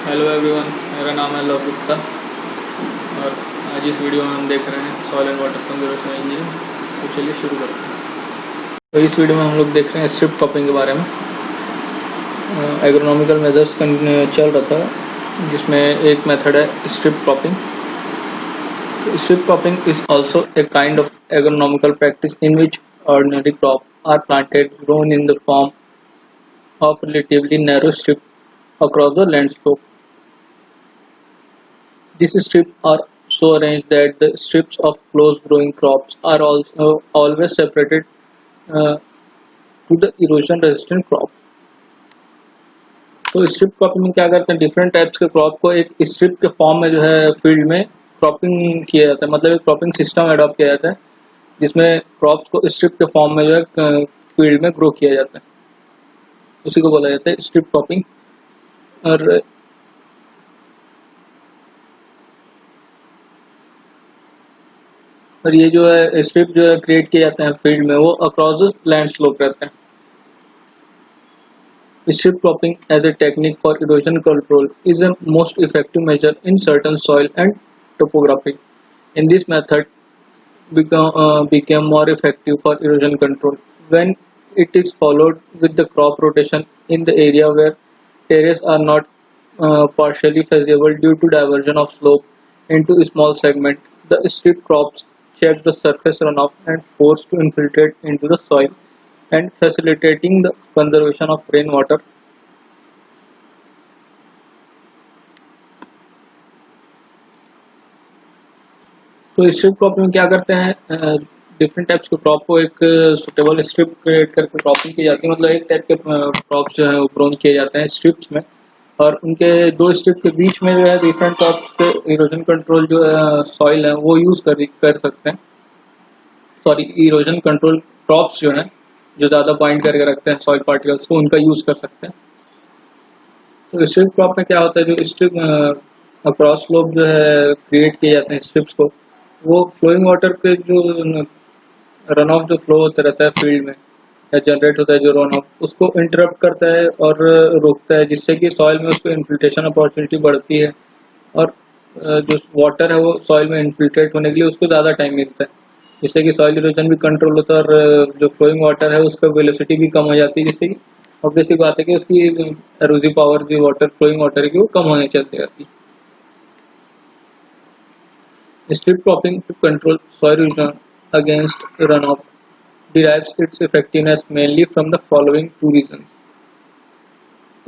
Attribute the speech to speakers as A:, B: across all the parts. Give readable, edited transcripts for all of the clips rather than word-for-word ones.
A: Hello everyone, मेरा नाम है लव गुप्ता और आज इस वीडियो में हम देख रहे हैं soil and water conservation engineering. तो चलिए शुरू करते हैं। तो इस वीडियो में हम लोग देख रहे हैं स्ट्रिप क्रॉपिंग के बारे में। एग्रोनॉमिकल मेजर्स चल रहा था जिसमें एक मेथड है strip cropping. Strip cropping is also a kind of agronomical practice in which ordinary crop are planted grown in the form of relatively narrow strip across the landscape. These strips are so arranged that the strips of close-growing crops are also always separated to the erosion-resistant crop. तो strip cropping में क्या करते हैं, different types के crop को एक strip के form में जो है फील्ड में क्रॉपिंग किया जाता है। मतलब एक क्रॉपिंग सिस्टम अडॉप्ट किया जाता है जिसमें क्रॉप्स को स्ट्रिप के फॉर्म में जो है फील्ड में ग्रो किया जाता है, उसी को बोला जाता है स्ट्रिप क्रॉपिंग। और ये जो है स्ट्रिप जो है क्रिएट किए जाते हैं फील्ड में, वो अक्रॉस द लैंड स्लोप रहते हैं। Strip cropping as a technique for erosion control is a most effective measure in certain soil and topography. In this method became more effective for erosion control when it is followed with the crop rotation in the area where terraces are not partially feasible due to diversion of slope into small segments. The strip crops check the surface runoff and force to infiltrate into the soil and facilitating the conservation of rainwater. तो strip cropping में क्या करते हैं, different types के crop को एक suitable strip create करके cropping की जाती है। मतलब एक टाइप के क्रॉप्स जो है वो ग्रोन किए जाते हैं स्ट्रिप्स में, और उनके दो स्ट्रिप के बीच में जो है डिफरेंट क्रॉप्स के इरोजन कंट्रोल जो सॉइल है वो यूज कर सकते हैं। सॉरी, इरोजन कंट्रोल क्रॉप्स जो हैं जो ज़्यादा पॉइंट करके रखते हैं सॉइल पार्टिकल्स को, उनका यूज कर सकते हैं। तो स्ट्रिप क्रॉप में क्या होता है, जो स्ट्रिप अक्रॉस स्लोप जो है क्रिएट किए जाते हैं स्ट्रिप्स को, वो फ्लोइंग वाटर के जो रन ऑफ जो फ्लो होता रहता है फील्ड में या जनरेट होता है जो रन ऑफ, उसको इंटरप्ट करता है और रोकता है, जिससे कि सॉइल में उसको इन्फिल्ट्रेशन अपॉर्चुनिटी बढ़ती है और जो वाटर है वो सॉइल में इन्फिल्ट्रेट होने के लिए उसको ज़्यादा टाइम मिलता है, जिससे कि सॉइल इरोजन भी कंट्रोल होता है और जो फ्लोइंग वाटर है उसका वेलोसिटी भी कम हो जाती है, जिससे कि ऑब्वियसली बात है कि उसकी एरोसिव पावर जो वाटर फ्लोइंग वाटर की वो कम होने चलती जाती है। Strip cropping to control soil erosion against runoff derives its effectiveness mainly from the following two reasons.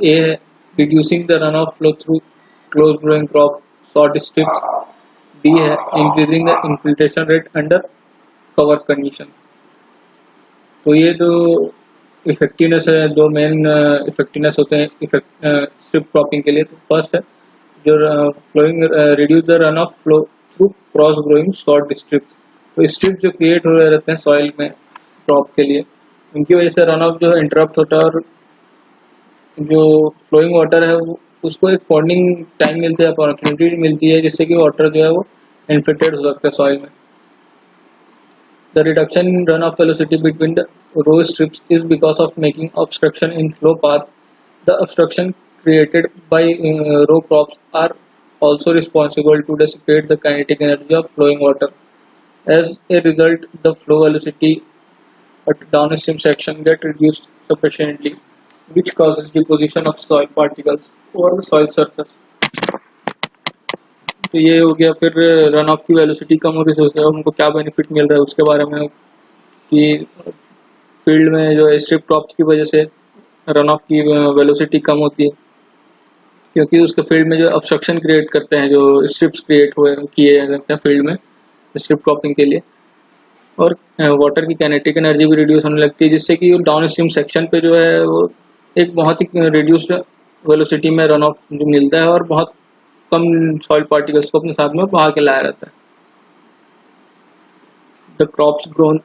A: A. Reducing the runoff flow through close growing crop short strips. B. Increasing the infiltration rate under cover condition. तो ये जो effectiveness है, दो main effectiveness होते हैं strip cropping के लिए। तो फर्स्ट है जो flowing reduce the runoff flow through cross growing short strips. तो स्ट्रिप जो क्रिएट हो रहे रहते हैं सॉइल में क्रॉप के लिए, उनकी वजह से रन ऑफ जो है इंटरप्ट होता है और जो फ्लोइंग वाटर है वो उसको एक पॉन्डिंग टाइम मिलता है, अपॉर्चुनिटी मिलती है, जिससे कि वाटर जो है वो इन्फिल्ट्रेट हो सकता है सॉइल में। The reduction in runoff velocity between the row strips is because of making obstruction in flow path. The obstruction created by row crops are also responsible to dissipate the kinetic energy of flowing water. As a result, the flow velocity at downstream section get reduced sufficiently, which causes deposition of soil particles over the soil surface. तो ये हो गया। फिर run of की velocity कम हो रही है, उनको क्या बेनिफिट मिल रहा है उसके बारे में, कि फील्ड में जो स्ट्रिप क्रॉप्स की वजह से रन ऑफ की वेलोसिटी कम होती है, क्योंकि उसके फील्ड में जो ऑब्स्ट्रक्शन क्रिएट करते हैं, जो स्ट्रिप्स क्रिएट हुए किए जाते हैं फील्ड में स्ट्रिप क्रॉपिंग के लिए, और वाटर की काइनेटिक एनर्जी भी रिड्यूस होने लगती है, जिससे कि डाउन स्ट्रीम सेक्शन पे जो है वो एक बहुत ही रिड्यूस्ड वेलोसिटी में रन ऑफ जो मिलता है और बहुत कम सॉइल पार्टिकल्स को अपने साथ में बहा के लाया रहता है। The crops grown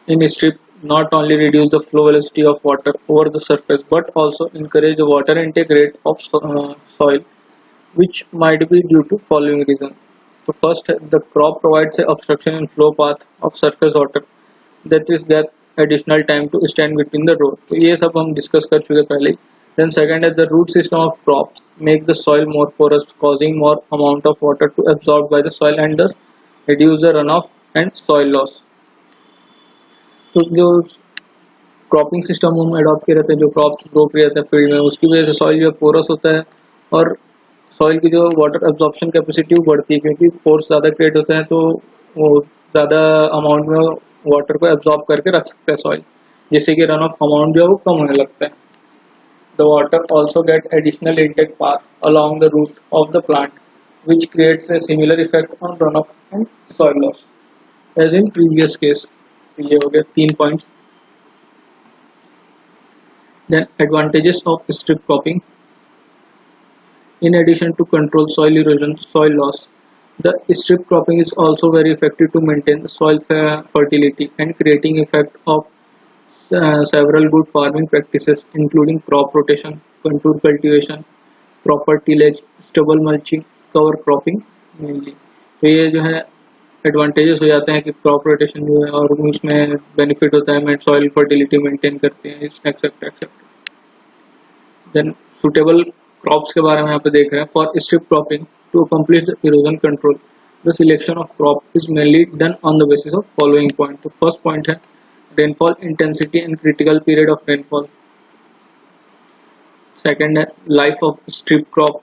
A: in strip not only reduce the flow velocity of water over the surface but also encourage the water intake rate of soil, which might be due to following reason. So first, the crop provides a obstruction in flow path of surface water, that is get additional time to stand between the rows. तो ये सब हम discuss कर चुके पहले। Then second है the root system of crops make the soil more porous, causing more amount of water to absorb by the soil and thus reduce the runoff and soil loss. तो जो cropping system हम adopt किए रहते हैं, जो crops grow किए रहते हैं फील्ड में, उसकी वजह से सॉइल जो पोरस होता है और सॉइल की जो वाटर एब्जॉर्प्शन कैपेसिटी वो बढ़ती है, क्योंकि पोर्स ज़्यादा क्रिएट होते हैं तो वो ज़्यादा अमाउंट में वाटर को एब्जॉर्ब करके रख सकते हैं सॉइल, जिससे कि रन ऑफ अमाउंट जो है वो कम होने लगता है. The water also get additional intake path along the root of the plant which creates a similar effect on runoff and soil loss as in previous case. ये हो गया 3 points. Then advantages of strip cropping. In addition to control soil erosion, soil loss, the strip cropping is also very effective to maintain the soil fertility and creating effect of several good farming practices including crop rotation, contour cultivation, proper tillage, stubble mulching, cover cropping mainly. तो ये जो है advantages हो जाते हैं कि crop rotation जो है और उसमें बेनिफिट होता है, सॉइल फर्टिलिटी मेंटेन करते हैं etcetera etcetera. Then suitable crops के बारे में यहाँ पे देख रहे हैं. For strip cropping to accomplish the erosion control the selection of crop is mainly done on the basis of following point. तो फर्स्ट पॉइंट है rainfall intensity and critical period of rainfall. Second है life of strip crop.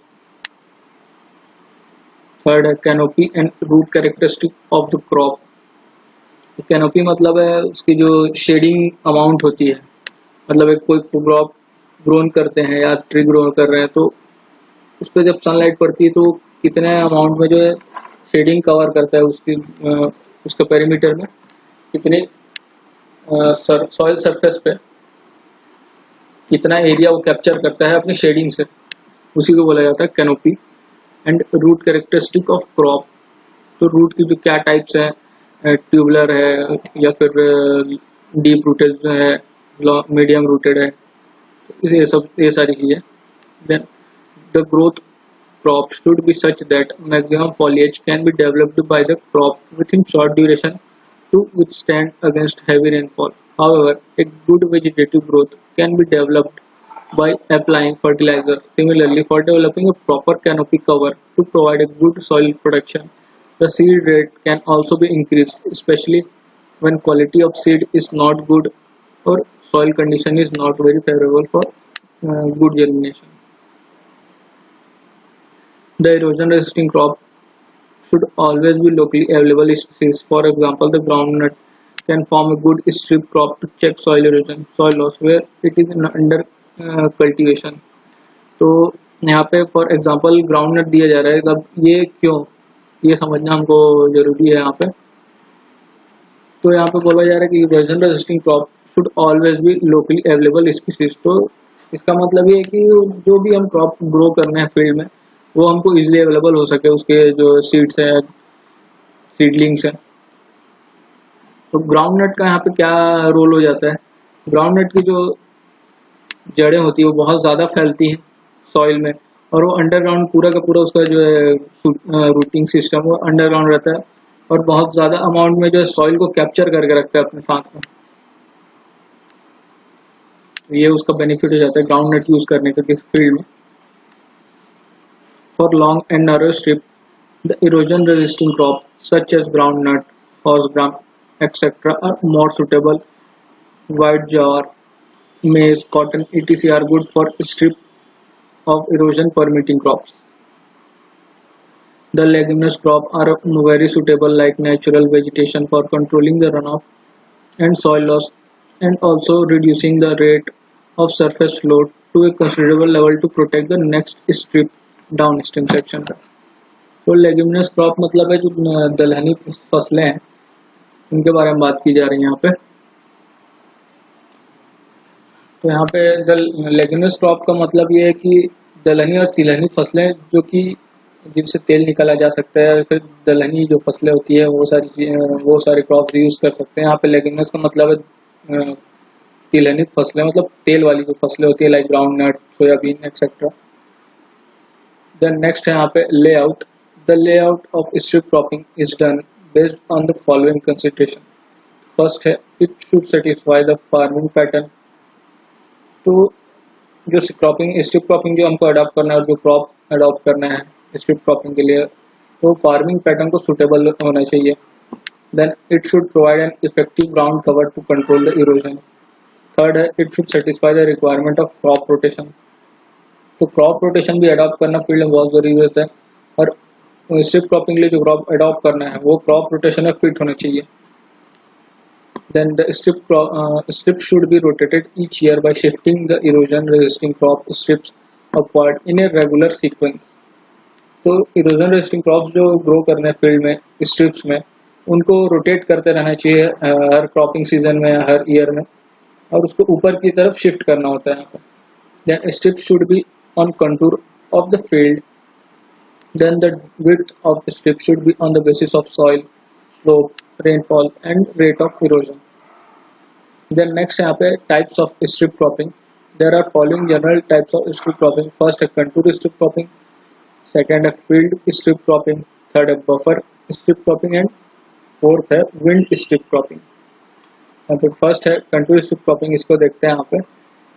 A: Third है canopy and root characteristic of the crop. Canopy मतलब है उसकी जो shading amount होती है, मतलब एक कोई क्रॉप ग्रोन करते हैं या ट्री ग्रो कर रहे हैं तो उस पर जब सनलाइट पड़ती है तो कितने अमाउंट में जो है शेडिंग कवर करता है उसकी उसके पेरीमीटर में, कितने सॉइल सरफेस पे कितना एरिया वो कैप्चर करता है अपनी शेडिंग से, उसी को बोला जाता है canopy. And root characteristic of crop. तो रूट की जो क्या टाइप्स हैं, ट्यूबुलर है या फिर डीप रूटेड है, मीडियम रूटेड है, ये सारी चीज़ें. Then the growth crop should be such that maximum foliage can be developed by the crop within short duration to withstand against heavy rainfall. However, a good vegetative growth can be developed by applying fertilizer. Similarly, for developing a proper canopy cover to provide a good soil protection, the seed rate can also be increased, especially when quality of seed is not good or soil condition is not very favorable for good germination. The erosion resisting crop should always be locally available species. For example, the groundnut can form a good strip crop to check soil erosion, soil loss where it is under cultivation. तो यहाँ पे for example groundnut दिया जा रहा है. अब ये क्यों, ये समझना हमको जरूरी है यहाँ पे. तो यहाँ पे बोला जा रहा है कि erosion resisting crop should always be locally available species. तो इसका मतलब ये है कि जो भी हम क्रॉप ग्रो करने हैं फील्ड में वो हमको इजीली अवेलेबल हो सके, उसके जो सीड्स हैं, सीडलिंग्स हैं. तो ग्राउंडनट का यहाँ पे क्या रोल हो जाता है. ग्राउंडनट की जो जड़ें होती है वो बहुत ज़्यादा फैलती हैं सॉइल में और वो अंडरग्राउंड पूरा का पूरा उसका जो है रूटिंग सिस्टम वो अंडरग्राउंड रहता है और बहुत ज़्यादा अमाउंट में जो है सॉइल को कैप्चर करके रखता है अपने साथ में. तो ये उसका बेनिफिट हो जाता है ग्राउंडनट यूज़ करने का किस फील्ड में. For long and narrow strip, the erosion resisting crops such as groundnut, horse gram, etc. are more suitable. White jar, maize, cotton, etc. are good for strip of erosion permitting crops. The leguminous crops are very suitable like natural vegetation for controlling the runoff and soil loss and also reducing the rate of surface flow to a considerable level to protect the next strip down stream section का. तो leguminous crop मतलब है जो दलहनी फसलें हैं उनके बारे में बात की जा रही है यहाँ पे. तो यहाँ पे लेग्यूमिनस क्रॉप का मतलब ये है कि दलहनी और तिलहनी फसलें जो कि जिनसे तेल निकाला जा सकता है, फिर दलहनी जो फसलें होती है वो सारे क्रॉप यूज कर सकते हैं. यहाँ पे लेग्यूमिनस का मतलब है तिलहनी फसलें, मतलब तेल वाली जो फसलें होती है like groundnut, soybean etcetera. Then next है यहाँ पे layout. The layout of strip cropping is done based on the following consideration. First है it should satisfy the farming pattern. तो जो क्रॉपिंग स्ट्रिप क्रॉपिंग जो हमको अडॉप्ट करना है और जो क्रॉप अडॉप्ट करना है स्ट्रिप क्रॉपिंग के लिए, तो फार्मिंग पैटर्न को सुटेबल होना चाहिए। Then it should provide an effective ground cover to control the erosion. Third है it should satisfy the requirement of crop rotation. तो क्रॉप रोटेशन भी अडॉप्ट करना फील्ड में बहुत जरूरी होता है, और स्ट्रिप क्रॉपिंग के लिए जो क्रॉप अडॉप्ट करना है वो क्रॉप रोटेशन में फिट होना चाहिए। Then the strip should be rotated each year by shifting the erosion resisting crop strips upward in a regular sequence। तो इरोजन रेजिस्टिंग क्रॉप्स जो ग्रो करने हैं फील्ड में स्ट्रिप्स में, उनको रोटेट करते रहना चाहिए हर क्रॉपिंग सीजन में, हर ईयर में, और उसको ऊपर की तरफ शिफ्ट करना होता है यहाँ पर। Then strips should be on contour of the field. Then the width of the strip should be on the basis of soil, slope, rainfall and rate of erosion. Then next यहाँ पे types of strip cropping. There are following general types of strip cropping. First है contour strip cropping, second है field strip cropping, third है buffer strip cropping and fourth है wind strip cropping। यहाँ पे first है contour strip cropping, इसको देखते हैं यहाँ पे।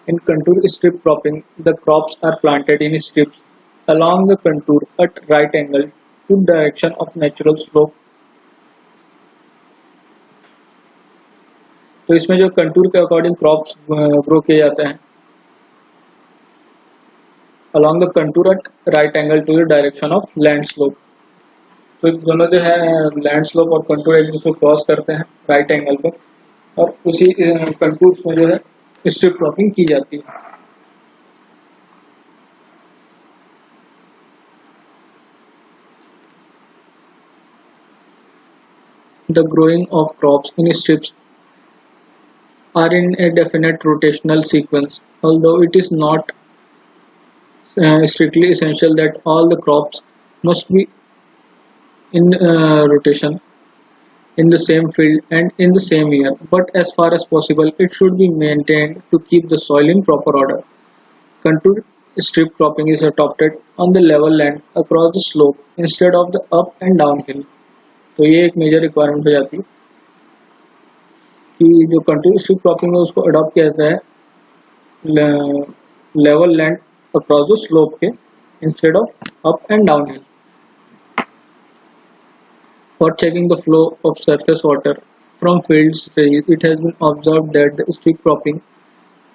A: In contour strip cropping, the crops are planted in strips along the contour at right angle to direction of natural slope। तो इसमें जो कंटूर के अकॉर्डिंग क्रॉप्स ग्रो किए जाते हैं along the contour at right angle to the direction of land slope. तो दोनों जो है लैंड स्लोप और कंटूर एक दूसरे को क्रॉस करते हैं राइट एंगल पर, और उसी कंटूर में जो है स्ट्रिप क्रॉपिंग की जाती है। The growing of crops in strips are in a definite rotational sequence, although it is not strictly essential that all the crops must be in rotation in the same field and in the same year, but as far as possible it should be maintained to keep the soil in proper order। Contour strip cropping is adopted on the level land across the slope instead of the up and down hill। तो ये एक major requirement हो जाती है कि जो contour strip cropping है उसको अडॉप्ट किया जाता है level land across the slope के instead of up and down hill. For checking the flow of surface water from fields, it has been observed that the strip cropping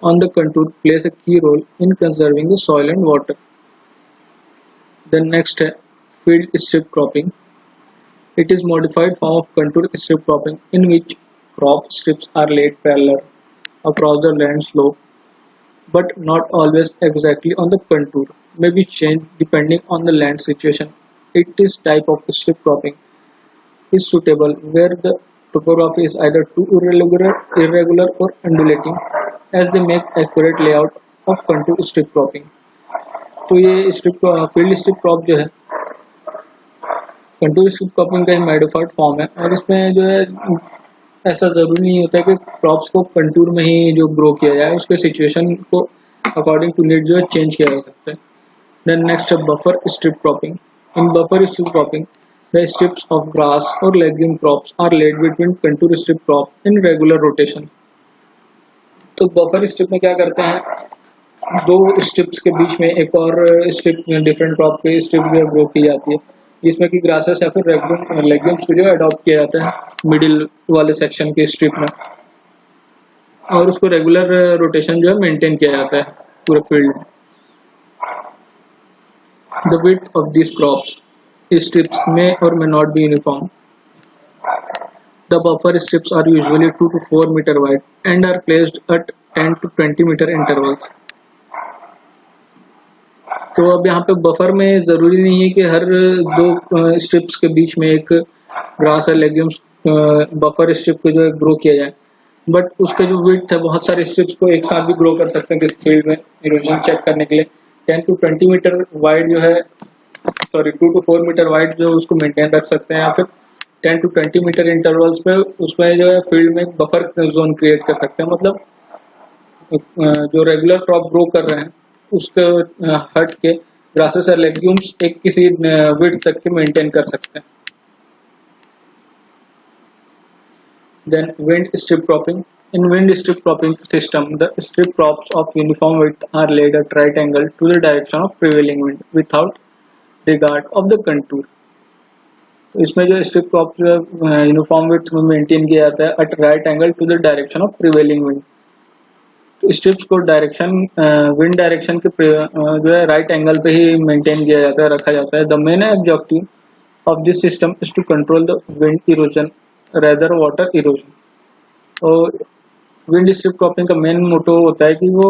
A: on the contour place a key role in conserving the soil and water. Then next है field strip cropping. It is modified form of contour strip cropping in which crop strips are laid parallel across the land slope, but not always exactly on the contour, may be changed depending on the land situation. It is type of strip cropping is suitable where the topography is either too irregular or undulating, as they make accurate layout of contour strip cropping। तो ये field strip crop जो है contour strip cropping का modified form है, और इसमें जो है ऐसा जरूरी नहीं होता है कि क्रॉप्स को कंटूर में ही जो ग्रो किया जाए, उसके सिचुएशन को अकॉर्डिंग टू नीड जो है चेंज किया जा सकता है। देन नेक्स्ट है buffer strip cropping. In buffer strip cropping the strips of grass और legume crops are laid between contour strip crop in regular rotation. तो बफर स्ट्रिप में क्या करते हैं, दो स्ट्रिप्स के बीच में एक और स्ट्रिप डिफरेंट क्रॉप के स्ट्रिप जो ग्रो की जाती है, जिसमें कि ग्रासेस या फिर लेग्यूम्स को जो अडॉप्ट किया जाता है मिडिल वाले सेक्शन के स्ट्रिप में, और उसको रेगुलर रोटेशन जो है मेंटेन किया जाता है पूरे फील्ड में। The width of this crops strips में और may not be uniform। The buffer strips are usually 2 to 4 meter wide and are placed at 10 to 20 meter intervals। तो अब यहाँ पे बफर में जरूरी नहीं है कि हर दो स्ट्रिप्स के बीच में एक ग्रास या लेग्यूम्स बफर स्ट्रिप को जो है ग्रो किया जाए, बट उसके जो विड्थ है बहुत सारे स्ट्रिप्स को एक साथ भी ग्रो कर सकते हैं किस फील्ड में इरोजन चेक करने के लिए। 10 to 20 मीटर वाइड जो है 2 to 4 मीटर वाइड जो उसको मेंटेन रख सकते हैं, या फिर 10 to 20 मीटर इंटरवल्स पे उसमें जो है फील्ड में बफर जोन क्रिएट कर सकते हैं। मतलब जो रेगुलर क्रॉप ग्रो कर रहे हैं उसके हट के ग्रासेस और लेग्यूम्स एक किसी विड्थ तक के मेंटेन कर सकते हैं। Then wind strip cropping. In wind strip cropping system, the strip crops of uniform width are laid at right angle to the direction of prevailing wind without regard of the contour. इसमें जो strip crop uniform width में maintain किया जाता है at right angle to the direction of prevailing wind. तो strips को direction wind direction के जो है राइट एंगल पे ही मेंटेन किया जाता है, रखा जाता है। The main objective of this system is to control the wind erosion rather water erosion। और विंड स्ट्रिप क्रॉपिंग का मेन मोटो होता है कि वो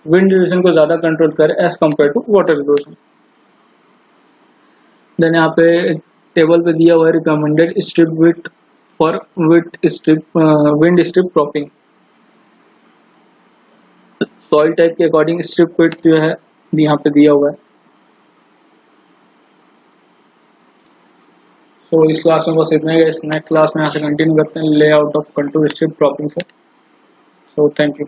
A: विंड इरोजन को ज्यादा कंट्रोल करे as compare to water erosion. Then यहाँ पे टेबल पे दिया हुआ है recommended strip width for wind strip cropping. Soil type के अकॉर्डिंग स्ट्रिप विड्थ जो है यहाँ पे दिया हुआ है। तो इस क्लास में बस इतना ही है। इस नेक्स्ट क्लास में यहाँ से कंटिन्यू करते हैं layout of contour strip cropping से। So thank you.